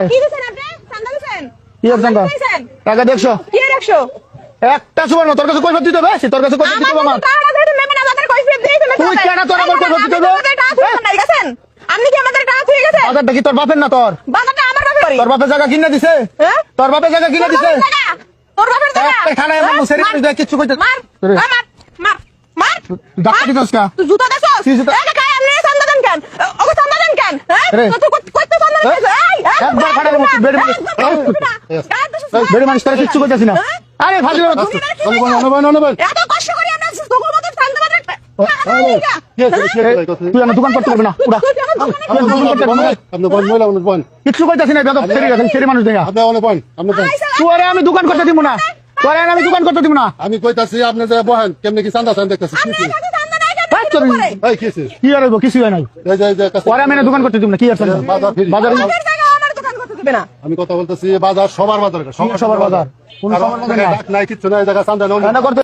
কি দিছেন আপনি? চান্দা দিছেন? কি আর চান্দা? টাকা 150 কি আর 100? একটা সুবর্ণ তোর কাছে কৈফিয়ত দিতে হবে তোর কাছে কৈফিয়ত দিতে হবে আমার টাকা দিতে নেবেন আমাদের কৈফিয়ত দিতে হবে তুই কেন তোর আমার কৈফিয়ত দিতে হবে নাই গেছেন আপনি কি আমাদের টাকা দিয়ে গেছেন বাজারটা কি তোর বাপের না তোর বাজারটা আমার বাপের বাড়ি তোর বাপের জায়গা কিনে দিছে হ্যাঁ তোর বাপের জায়গা কিনে দিছে তোর বাপের টাকা একটা খানায় আমার সেরি করে কিছু কইতে মার মার মার মার ডাক্তার দিছস কা তুই জুতা দেছস কি জুতা? এই কাই আপনি চান্দা দেন কেন ওকে চান্দা দেন কেন হ্যাঁ রে। তো কইতে চান্দা দেন একবার খাড়া দেবো, বেড়ে বেড়ে মানুষ তোর কিছু কইতাছি না আরে ফাজিল অনুবন এত কষ্ট করি আমরা সকল মতো চান্দা বাজার তুই আমার দোকান করতে পারবি না পুরা কিছু কইতাছি না বেদব সেরি মানুষ দেখা তোরে আমি দোকান করতে দিব না তোরে আমি দোকান করতে দিব না আমি কইতাছি আপনি যে বহেন কেমনে কি চান্দা চান দেখতেছি কি আর হইব কিছু হয় নাই পরে আমি দোকান করতে দিব না কি আর বাজার আমি কথা বলতেছি বাজার সবার বাজার সবার বাজার কোন সবার বাজার নাই কিচ্ছু নাই জায়গা চান্দা করতে